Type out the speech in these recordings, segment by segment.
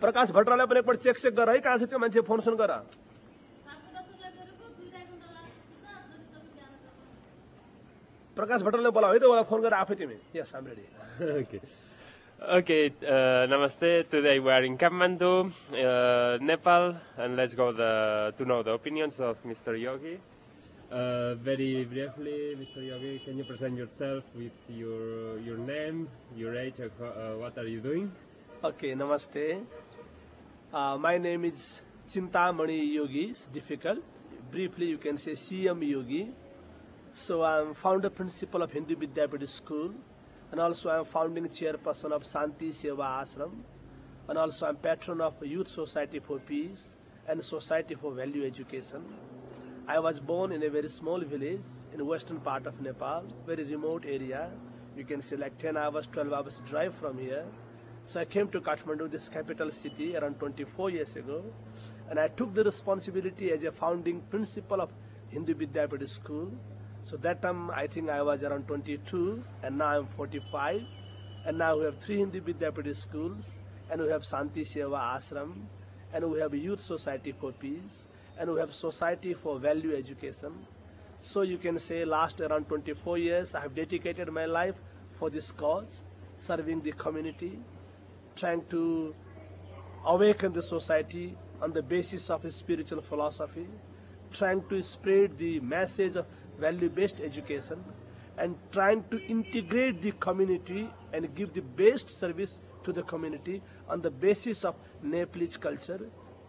प्रकाश भट्टराईलाई पनि एकपल्ट चेक गर है, कहाँ छ त्यो मान्छे, फोन सुन गर। प्रकाश भट्टराईलाई बोलाऊ है त, उहाँलाई फोन गर आफै तिमी। यस, आम ready. Okay, namaste. Today we are in Kathmandu, Nepal, and let's go to know the opinions of Mr. Yogi. Very briefly, Mr. Yogi, can you present yourself with your name, your age, what are you doing? Okay, namaste. My name is Chintamani Yogi. It's difficult. Briefly, you can say CM Yogi. So I'm founder principal of Hindu Vidyapiti School, and also I'm founding chairperson of Shanti Seva Ashram, and also I'm patron of Youth Society for Peace and Society for Value Education. I was born in a very small village in the western part of Nepal, very remote area. You can say like 10 hours, 12 hours drive from here. So I came to Kathmandu, this capital city, around 24 years ago, and I took the responsibility as a founding principal of Hindu Vidyapiti School. So that time I think I was around 22, and now I'm 45, and now we have 3 Hindu Vidyapiti schools, and we have Shanti Seva Ashram, and we have Youth Society for Peace, and we have Society for Value Education. So you can say last around 24 years I have dedicated my life for this cause, serving the community, trying to awaken the society on the basis of a spiritual philosophy, trying to spread the message of value-based education, and trying to integrate the community and give the best service to the community on the basis of Nepalese culture.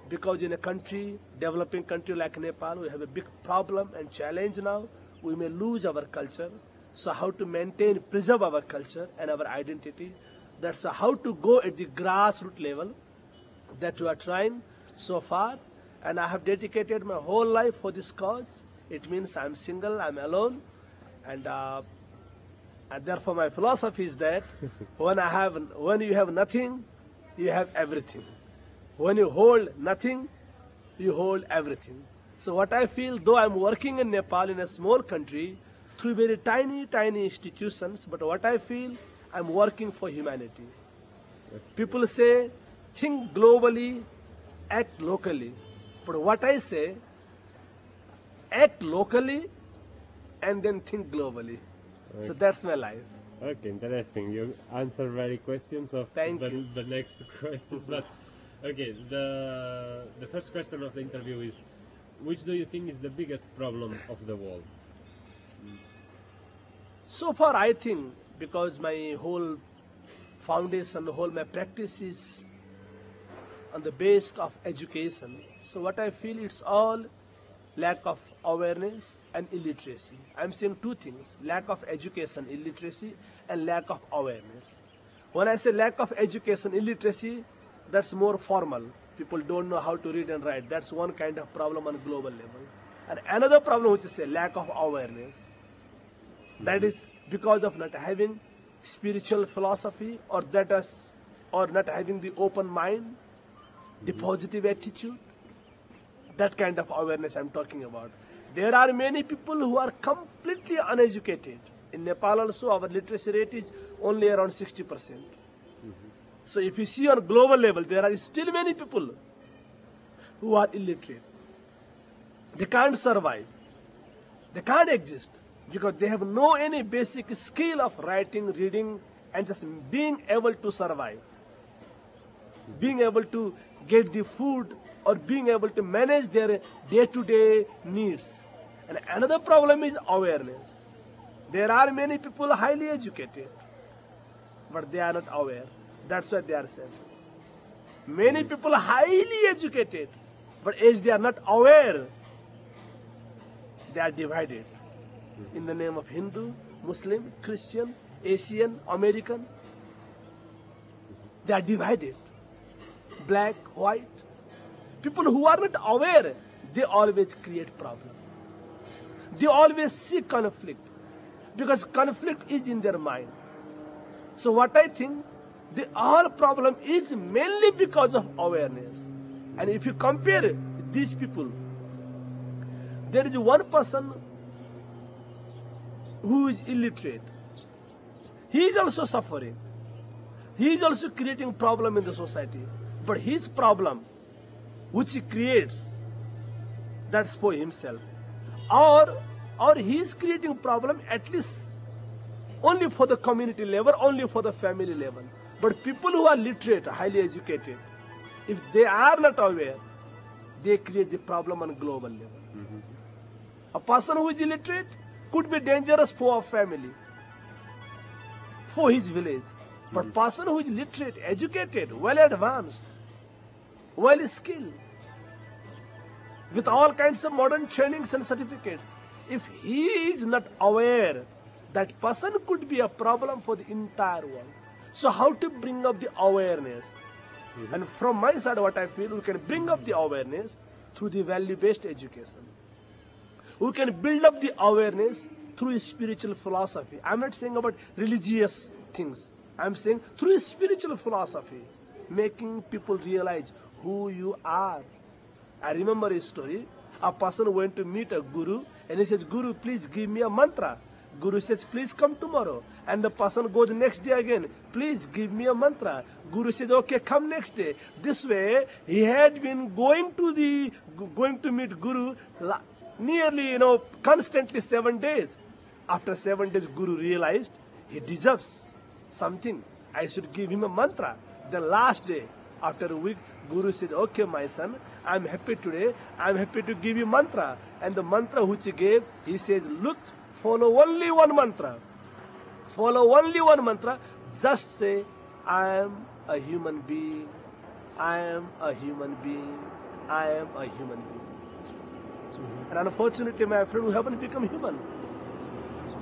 Because in a country, developing country like Nepal, we have a big problem and challenge now. We may lose our culture. So how to maintain, preserve our culture and our identity. That's how to go at the grassroots level that we are trying so far. And I have dedicated my whole life for this cause. It means I'm single, I'm alone. And therefore my philosophy is that when you have nothing, you have everything. When you hold nothing, you hold everything. So what I feel, though I'm working in Nepal in a small country, through very tiny institutions, but what I feel, I'm working for humanity. People say, think globally, act locally. But what I say, act locally and then think globally. Okay. So that's my life. Okay, interesting. You answer very questions of the next questions, but okay, the first question of the interview is, which do you think is the biggest problem of the world? So far, I think, because my whole foundation, my practice is on the base of education. So what I feel, it's all lack of awareness and illiteracy. I'm saying 2 things, lack of education, illiteracy, and lack of awareness. When I say lack of education, illiteracy, that's more formal. People don't know how to read and write. That's one kind of problem on a global level. And another problem, which is a lack of awareness. That is because of not having spiritual philosophy, or not having the open mind, the positive attitude. That kind of awareness I'm talking about. There are many people who are completely uneducated. In Nepal also, our literacy rate is only around 60%. So if you see on global level, there are still many people who are illiterate. They can't survive. They can't exist because they have no any basic skill of writing, reading, and just being able to survive. Being able to get the food or being able to manage their day-to-day needs. And another problem is awareness. There are many people highly educated, but they are not aware. That's why they are selfish. Many people are highly educated, but as they are not aware, they are divided in the name of Hindu, Muslim, Christian, Asian, American. They are divided. Black, white. People who are not aware, they always create problem. They always seek conflict because conflict is in their mind. So what I think, the all problem is mainly because of awareness. And if you compare these people, there is one person who is illiterate. He is also suffering. He is also creating problem in the society. But his problem, which he creates, that's for himself. Or he is creating problem at least only for the community level, only for the family level. But people who are literate, highly educated, if they are not aware, they create the problem on global level. A person who is illiterate could be dangerous for a family, for his village. But person who is literate, educated, well advanced, well skilled, with all kinds of modern trainings and certificates, if he is not aware, that person could be a problem for the entire world. So how to bring up the awareness? And from my side, what I feel, we can bring up the awareness through the value-based education. We can build up the awareness through spiritual philosophy. I'm not saying about religious things. I'm saying through spiritual philosophy, making people realize who you are. I remember a story. A person went to meet a guru and he says, Guru, please give me a mantra. Guru says, please come tomorrow. And the person goes next day again, please give me a mantra. Guru says, okay, come next day. This way, he had been going to meet Guru nearly, constantly 7 days. After 7 days, Guru realized he deserves something. I should give him a mantra. The last day, after a week, Guru said, okay, my son, I'm happy today. I'm happy to give you mantra. And the mantra which he gave, he says, look, follow only one mantra. Follow only one mantra. Just say, I am a human being. I am a human being. I am a human being. And unfortunately, my friend, we haven't become human.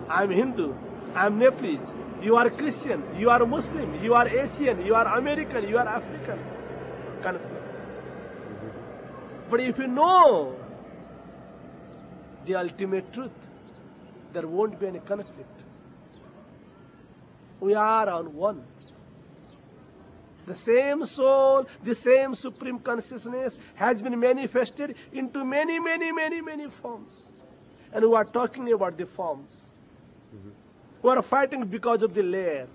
I am Hindu. I am Nepalese. You are Christian. You are Muslim. You are Asian. You are American. You are African. Conflict. But if you know the ultimate truth, there won't be any conflict. We are on one. The same soul, the same supreme consciousness has been manifested into many, many, many, many forms. And we are talking about the forms. We are fighting because of the layer.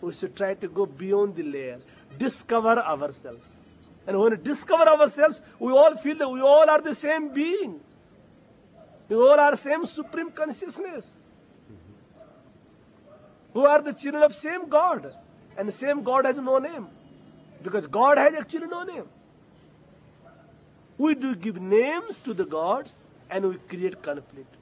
We should try to go beyond the layer, discover ourselves. And when we discover ourselves, we all feel that we all are the same being. We all are same supreme consciousness. We are the children of same God. And the same God has no name. Because God has actually no name. We do give names to the gods and we create conflict.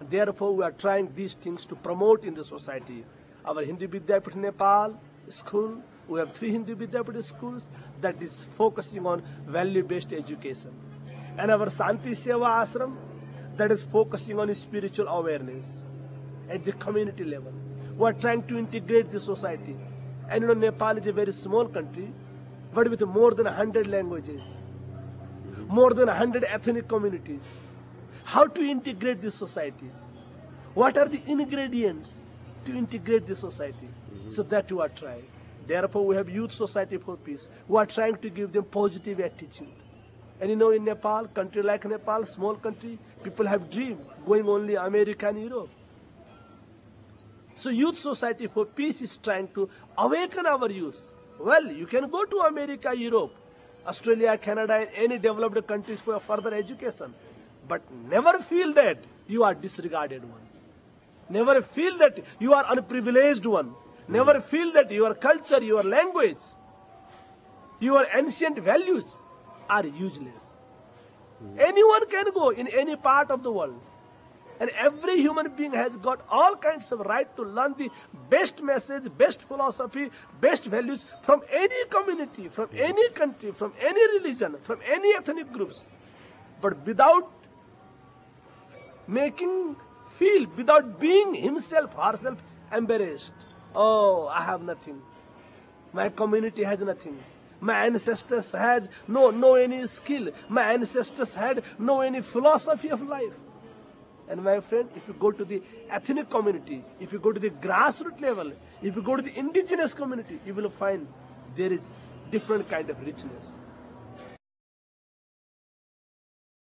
Therefore, we are trying these things to promote in the society. Our Hindu Vidyapit Nepal school, we have 3 Hindu Vidyapit schools that is focusing on value-based education. And our Santi Seva Ashram that is focusing on spiritual awareness at the community level. We are trying to integrate the society. And Nepal is a very small country, but with more than 100 languages, more than 100 ethnic communities. How to integrate this society? What are the ingredients to integrate the society? So that we are trying. Therefore, we have Youth Society for Peace. We are trying to give them positive attitude. And in Nepal, country like Nepal, small country, people have dream going only America and Europe. So Youth Society for Peace is trying to awaken our youth. Well, you can go to America, Europe, Australia, Canada, and any developed countries for further education. But never feel that you are disregarded one. Never feel that you are unprivileged one. Never feel that your culture, your language, your ancient values are useless. Anyone can go in any part of the world. And every human being has got all kinds of right to learn the best message, best philosophy, best values from any community, from any country, from any religion, from any ethnic groups. But without without being himself, herself embarrassed. Oh, I have nothing. My community has nothing. My ancestors had no any skill. My ancestors had no any philosophy of life. And my friend, if you go to the ethnic community, if you go to the grassroots level, if you go to the indigenous community, you will find there is different kind of richness.